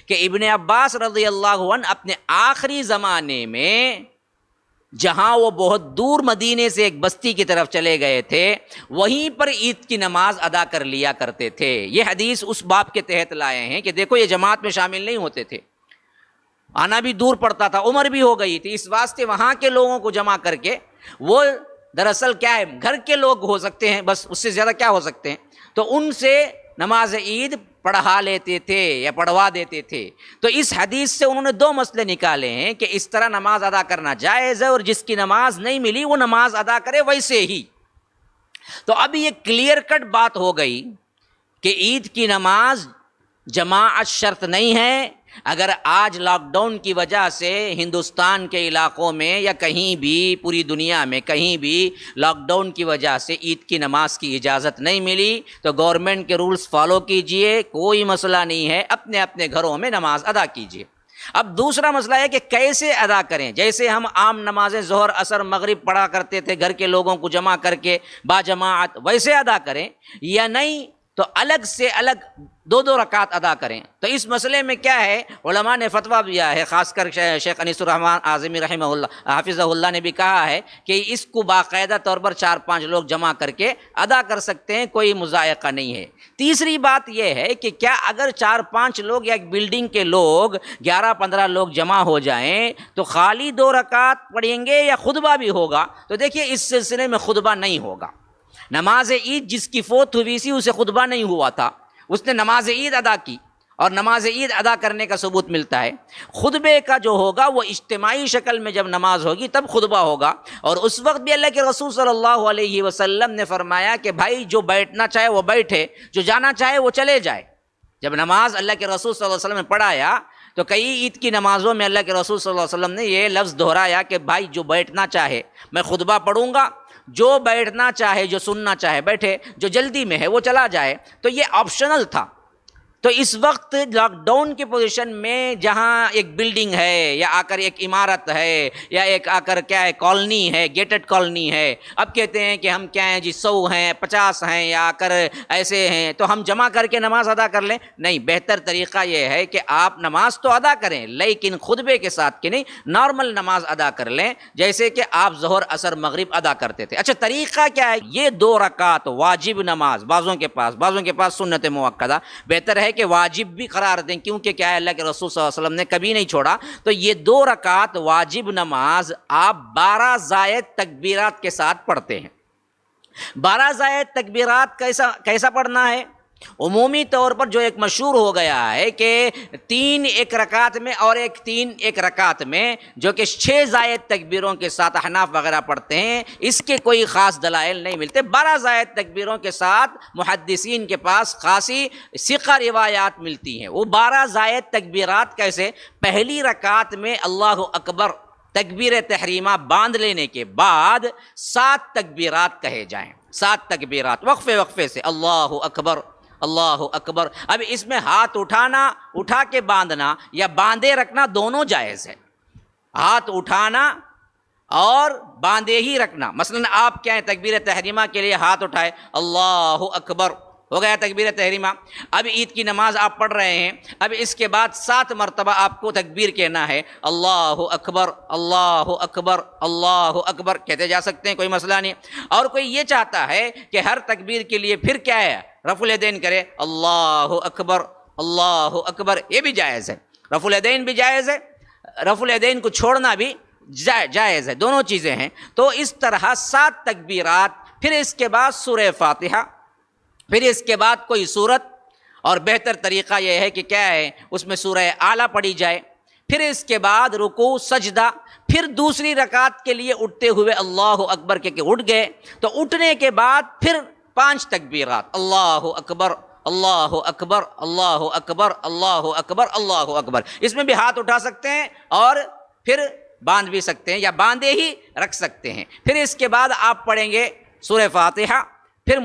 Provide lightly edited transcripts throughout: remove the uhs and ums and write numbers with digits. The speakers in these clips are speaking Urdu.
کہ ابن عباس رضی اللہ عنہ اپنے آخری زمانے میں جہاں وہ بہت دور مدینے سے ایک بستی کی طرف چلے گئے تھے وہیں پر عید کی نماز ادا کر لیا کرتے تھے۔ یہ حدیث اس باب کے تحت لائے ہیں کہ دیکھو یہ جماعت میں شامل نہیں ہوتے تھے، آنا بھی دور پڑتا تھا، عمر بھی ہو گئی تھی، اس واسطے وہاں کے لوگوں کو جمع کر کے، وہ دراصل کیا ہے گھر کے لوگ ہو سکتے ہیں، بس اس سے زیادہ کیا ہو سکتے ہیں، تو ان سے نماز عید پڑھا لیتے تھے یا پڑھوا دیتے تھے۔ تو اس حدیث سے انہوں نے دو مسئلے نکالے ہیں کہ اس طرح نماز ادا کرنا جائز ہے، اور جس کی نماز نہیں ملی وہ نماز ادا کرے ویسے ہی۔ تو اب یہ کلیئر کٹ بات ہو گئی کہ عید کی نماز جماعت شرط نہیں ہے۔ اگر آج لاک ڈاؤن کی وجہ سے ہندوستان کے علاقوں میں یا کہیں بھی پوری دنیا میں کہیں بھی لاک ڈاؤن کی وجہ سے عید کی نماز کی اجازت نہیں ملی تو گورنمنٹ کے رولز فالو کیجئے، کوئی مسئلہ نہیں ہے، اپنے اپنے گھروں میں نماز ادا کیجئے۔ اب دوسرا مسئلہ ہے کہ کیسے ادا کریں۔ جیسے ہم عام نمازیں ظہر عصر مغرب پڑھا کرتے تھے گھر کے لوگوں کو جمع کر کے با جماعت، ویسے ادا کریں یا نہیں تو الگ سے الگ دو دو رکعت ادا کریں۔ تو اس مسئلے میں کیا ہے، علماء نے فتویٰ دیا ہے، خاص کر شیخ انیس الرحمن اعظمی رحمہ اللہ حافظہ اللہ نے بھی کہا ہے کہ اس کو باقاعدہ طور پر 4-5 لوگ جمع کر کے ادا کر سکتے ہیں، کوئی مضائقہ نہیں ہے۔ تیسری بات یہ ہے کہ کیا اگر 4-5 لوگ یا ایک بلڈنگ کے لوگ 11-15 لوگ جمع ہو جائیں تو خالی 2 رکعت پڑھیں گے یا خطبہ بھی ہوگا؟ تو دیکھیے اس سلسلے میں خطبہ نہیں ہوگا۔ نماز عید جس کی فوت ہوئی سی اسے خطبہ نہیں ہوا تھا، اس نے نماز عید ادا کی، اور نماز عید ادا کرنے کا ثبوت ملتا ہے۔ خطبے کا جو ہوگا وہ اجتماعی شکل میں جب نماز ہوگی تب خطبہ ہوگا، اور اس وقت بھی اللہ کے رسول صلی اللہ علیہ وسلم نے فرمایا کہ بھائی جو بیٹھنا چاہے وہ بیٹھے، جو جانا چاہے وہ چلے جائے۔ جب نماز اللہ کے رسول صلی اللہ علیہ وسلم نے پڑھایا تو کئی عید کی نمازوں میں اللہ کے رسول صلی اللہ علیہ وسلم نے یہ لفظ دہرایا کہ بھائی جو بیٹھنا چاہے میں خطبہ پڑھوں گا، جو بیٹھنا چاہے جو سننا چاہے بیٹھے، جو جلدی میں ہے وہ چلا جائے۔ تو یہ آپشنل تھا۔ تو اس وقت لاک ڈاؤن کی پوزیشن میں جہاں ایک بلڈنگ ہے یا آ کر ایک عمارت ہے یا ایک آ کر کیا ہے کالونی ہے، گیٹڈ کالونی ہے، اب کہتے ہیں کہ ہم کیا ہیں جی 100 ہیں 50 ہیں یا آ کر ایسے ہیں تو ہم جمع کر کے نماز ادا کر لیں۔ نہیں، بہتر طریقہ یہ ہے کہ آپ نماز تو ادا کریں لیکن خطبے کے ساتھ کہ نہیں، نارمل نماز ادا کر لیں جیسے کہ آپ ظہر عصر مغرب ادا کرتے تھے۔ اچھا طریقہ کیا ہے؟ یہ 2 رکعت واجب نماز بعضوں کے پاس سنت موقدہ، بہتر ہے کہ واجب بھی قرار دیں کیونکہ کیا ہے اللہ کے رسول صلی اللہ علیہ وسلم نے کبھی نہیں چھوڑا۔ تو یہ 2 رکعت واجب نماز آپ 12 زائد تکبیرات کے ساتھ پڑھتے ہیں۔ 12 زائد تکبیرات کیسا پڑھنا ہے؟ عمومی طور پر جو ایک مشہور ہو گیا ہے کہ 3 ایک رکعت میں اور 3 ایک رکعت میں، جو کہ 6 زائد تکبیروں کے ساتھ احناف وغیرہ پڑھتے ہیں، اس کے کوئی خاص دلائل نہیں ملتے۔ 12 زائد تکبیروں کے ساتھ محدثین کے پاس خاصی ثقہ روایات ملتی ہیں۔ وہ 12 زائد تکبیرات کیسے؟ پہلی رکعت میں اللہ اکبر تکبیر تحریمہ باندھ لینے کے بعد 7 تکبیرات کہے جائیں، 7 تکبیرات وقفے سے، اللہ اکبر اللہ اکبر۔ اب اس میں ہاتھ اٹھا کے باندھنا یا باندھے رکھنا دونوں جائز ہے۔ ہاتھ اٹھانا اور باندھے ہی رکھنا، مثلا آپ کیا ہے تکبیر تحریمہ کے لیے ہاتھ اٹھائے، اللہ اکبر ہو گیا تکبیر تحریمہ۔ اب عید کی نماز آپ پڑھ رہے ہیں، اب اس کے بعد 7 مرتبہ آپ کو تکبیر کہنا ہے، اللہ اکبر اللہ اکبر اللہ اکبر، کہتے جا سکتے ہیں، کوئی مسئلہ نہیں۔ اور کوئی یہ چاہتا ہے کہ ہر تکبیر کے لیے پھر کیا ہے رفع الیدین کرے، اللہ اکبر، یہ بھی جائز ہے، رفع الیدین بھی جائز ہے، رفع الیدین کو چھوڑنا بھی جائز ہے، دونوں چیزیں ہیں۔ تو اس طرح 7 تکبیرات، پھر اس کے بعد سورہ فاتحہ، پھر اس کے بعد کوئی سورت، اور بہتر طریقہ یہ ہے کہ کیا ہے اس میں سورہ اعلیٰ پڑھی جائے، پھر اس کے بعد رکوع سجدہ، پھر دوسری رکعت کے لیے اٹھتے ہوئے اللہ اکبر کہ اٹھ گئے تو اٹھنے کے بعد پھر 5 تکبیرات، اللہ اکبر اللہ اکبر اللہ اکبر اللہ اکبر اللہ اکبر۔ اس میں بھی ہاتھ اٹھا سکتے ہیں اور پھر باندھ بھی سکتے ہیں یا باندھے ہی رکھ سکتے ہیں۔ پھر اس کے بعد آپ پڑھیں گے سورہ فاتحہ، پھر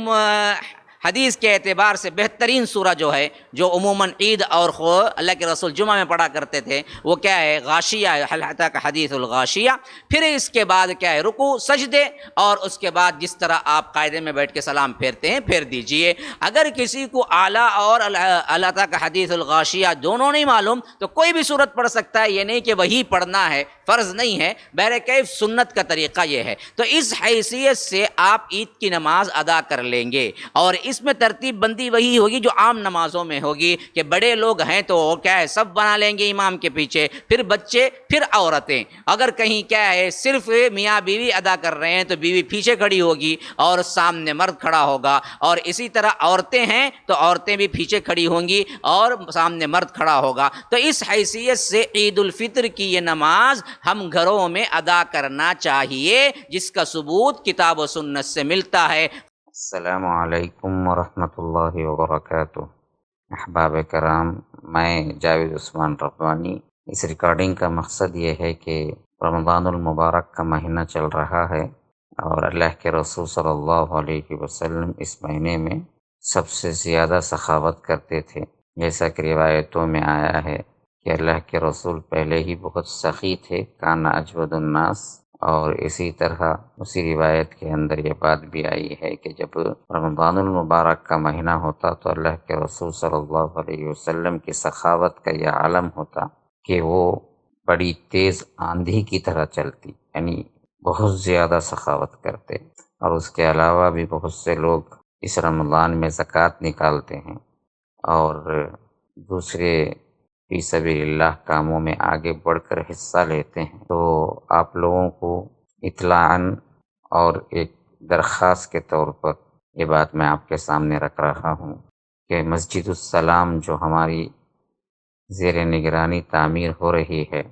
حدیث کے اعتبار سے بہترین سورہ جو ہے جو عموماً عید اور اللہ کے رسول جمعہ میں پڑھا کرتے تھے وہ کیا ہے؟ غاشیہ، حل اتاک حدیث الغاشیہ۔ پھر اس کے بعد کیا ہے؟ رکوع، سجدے، اور اس کے بعد جس طرح آپ قاعدے میں بیٹھ کے سلام پھیرتے ہیں پھیر دیجئے۔ اگر کسی کو اعلیٰ اور حل اتاک حدیث الغاشیہ دونوں نہیں معلوم تو کوئی بھی صورت پڑھ سکتا ہے، یہ نہیں کہ وہی پڑھنا ہے، فرض نہیں ہے، بہرکیف سنت کا طریقہ یہ ہے۔ تو اس حیثیت سے آپ عید کی نماز ادا کر لیں گے، اور اس میں ترتیب بندی وہی ہوگی جو عام نمازوں میں ہوگی کہ بڑے لوگ ہیں تو کیا ہے سب بنا لیں گے امام کے پیچھے، پھر بچے، پھر عورتیں۔ اگر کہیں کیا ہے صرف میاں بیوی ادا کر رہے ہیں تو بیوی پیچھے کھڑی ہوگی اور سامنے مرد کھڑا ہوگا، اور اسی طرح عورتیں ہیں تو عورتیں بھی پیچھے کھڑی ہوں گی اور سامنے مرد کھڑا ہوگا۔ تو اس حیثیت سے عید الفطر کی یہ نماز ہم گھروں میں ادا کرنا چاہیے، جس کا ثبوت کتاب و سنت سے ملتا ہے۔ السلام علیکم ورحمۃ اللہ وبرکاتہ۔ احباب کرام، میں جاوید عثمان ربانی۔ اس ریکارڈنگ کا مقصد یہ ہے کہ رمضان المبارک کا مہینہ چل رہا ہے، اور اللہ کے رسول صلی اللہ علیہ وسلم اس مہینے میں سب سے زیادہ سخاوت کرتے تھے، جیسا کہ روایتوں میں آیا ہے کہ اللہ کے رسول پہلے ہی بہت سخی تھے، کان اجود الناس۔ اور اسی طرح اسی روایت کے اندر یہ بات بھی آئی ہے کہ جب رمضان المبارک کا مہینہ ہوتا تو اللہ کے رسول صلی اللہ علیہ وسلم کی سخاوت کا یہ عالم ہوتا کہ وہ بڑی تیز آندھی کی طرح چلتی، یعنی بہت زیادہ سخاوت کرتے۔ اور اس کے علاوہ بھی بہت سے لوگ اس رمضان میں زکوٰۃ نکالتے ہیں اور دوسرے فی سبیل اللہ کاموں میں آگے بڑھ کر حصہ لیتے ہیں۔ تو آپ لوگوں کو اطلاعاً اور ایک درخواست کے طور پر یہ بات میں آپ کے سامنے رکھ رہا ہوں کہ مسجد السلام جو ہماری زیر نگرانی تعمیر ہو رہی ہے،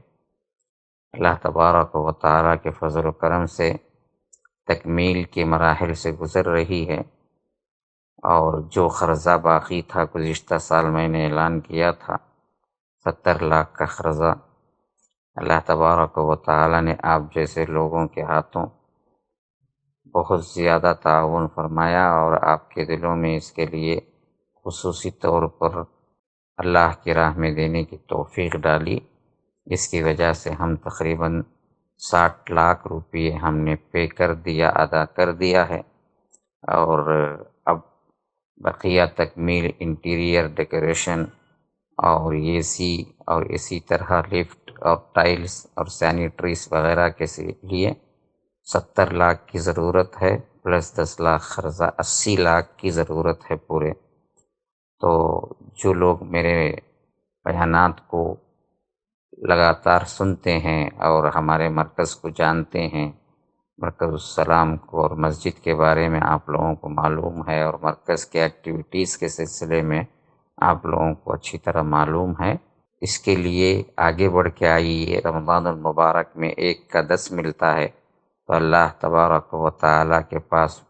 اللہ تبارک و تعالیٰ کے فضل و کرم سے تکمیل کے مراحل سے گزر رہی ہے، اور جو قرضہ باقی تھا گزشتہ سال میں نے اعلان کیا تھا 70 لاکھ کا قرضہ، اللہ تبارک و تعالیٰ نے آپ جیسے لوگوں کے ہاتھوں بہت زیادہ تعاون فرمایا، اور آپ کے دلوں میں اس کے لیے خصوصی طور پر اللہ کی راہ میں دینے کی توفیق ڈالی، جس کی وجہ سے ہم تقریباً 60 لاکھ روپئے ہم نے پے کر دیا، ادا کر دیا ہے، اور اب بقیہ تکمیل، انٹیریئر ڈیکوریشن اور اے سی اور اسی طرح لفٹ اور ٹائلز اور سینیٹریز وغیرہ کے لیے 70 لاکھ کی ضرورت ہے، پلس 10 لاکھ قرضہ، 80 لاکھ کی ضرورت ہے پورے۔ تو جو لوگ میرے بیانات کو لگاتار سنتے ہیں اور ہمارے مرکز کو جانتے ہیں، مرکز السلام کو اور مسجد کے بارے میں آپ لوگوں کو معلوم ہے، اور مرکز کے ایکٹیویٹیز کے سلسلے میں آپ لوگوں کو اچھی طرح معلوم ہے، اس کے لیے آگے بڑھ کے آئیے۔ رمضان المبارک میں 1 کا 10 ملتا ہے تو اللہ تبارک و تعالیٰ کے پاس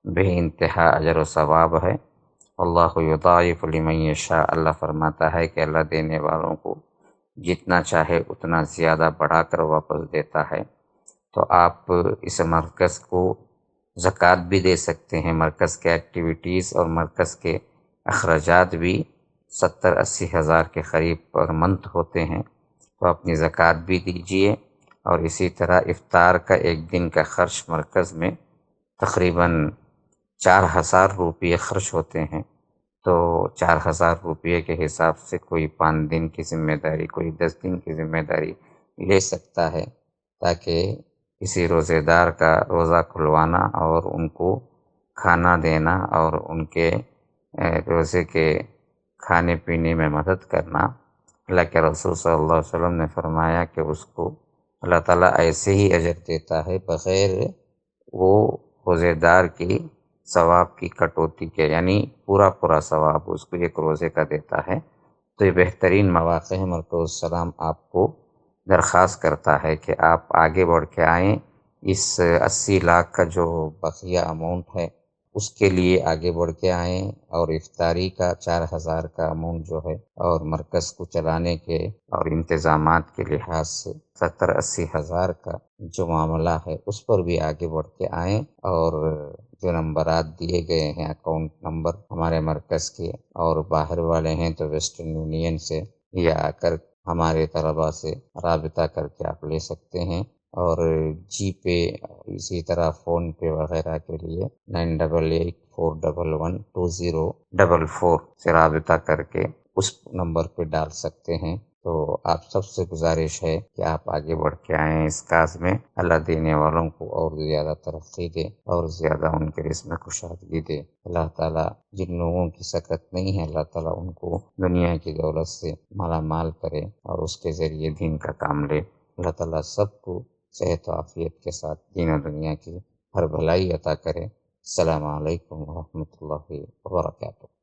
بے انتہا اجر و ثواب ہے۔ اللہ یضاعف لمن یشاء، اللہ فرماتا ہے کہ اللہ دینے والوں کو جتنا چاہے اتنا زیادہ بڑھا کر واپس دیتا ہے۔ تو آپ اس مرکز کو زکوٰۃ بھی دے سکتے ہیں، مرکز کے ایکٹیویٹیز اور مرکز کے اخراجات بھی 70-80 ہزار کے قریب پر منتھ ہوتے ہیں، تو اپنی زکوٰۃ بھی دیجیے۔ اور اسی طرح افطار کا 1 دن کا خرچ مرکز میں تقریباً 4000 روپئے خرچ ہوتے ہیں، تو 4000 روپئے کے حساب سے کوئی 5 دن کی ذمہ داری، کوئی 10 دن کی ذمہ داری لے سکتا ہے، تاکہ کسی روزے دار کا روزہ کھلوانا اور ان کو کھانا دینا اور ان کے روزے کے کھانے پینے میں مدد کرنا۔ اللہ کے رسول صلی اللہ علیہ وسلم نے فرمایا کہ اس کو اللہ تعالیٰ ایسے ہی اجر دیتا ہے بغیر وہ روزے دار کی ثواب کی کٹوتی کے، یعنی پورا ثواب اس کو 1 روزے کا دیتا ہے۔ تو یہ بہترین مواقع ہے۔ مرکز السلام آپ کو درخواست کرتا ہے کہ آپ آگے بڑھ کے آئیں، اس 80 لاکھ کا جو بقیہ اماؤنٹ ہے اس کے لیے آگے بڑھ کے آئیں، اور افطاری کا 4000 کا اماؤنٹ جو ہے، اور مرکز کو چلانے کے اور انتظامات کے لحاظ سے 70-80 ہزار کا جو معاملہ ہے اس پر بھی آگے بڑھ کے آئیں، اور جو نمبرات دیے گئے ہیں اکاؤنٹ نمبر ہمارے مرکز کے، اور باہر والے ہیں تو ویسٹرن یونین سے یا آ کر ہمارے طلباء سے رابطہ کر کے آپ لے سکتے ہیں۔ اور جی پے اسی طرح فون پے وغیرہ کے لیے 9884112044 سے رابطہ کر کے اس نمبر پہ ڈال سکتے ہیں۔ تو آپ سب سے گزارش ہے کہ آپ آگے بڑھ کے آئیں اس کاز میں، اللہ دینے والوں کو اور زیادہ ترقی دے اور زیادہ ان کے رزق میں کشادگی دے۔ اللہ تعالیٰ جن لوگوں کی سکت نہیں ہے، اللہ تعالیٰ ان کو دنیا کی دولت سے مالا مال کرے اور اس کے ذریعے دین کا کام لے۔ اللہ تعالیٰ سب کو صحت و عافیت کے ساتھ دین و دنیا کی ہر بھلائی عطا کرے۔ السلام علیکم ورحمۃ اللہ وبرکاتہ۔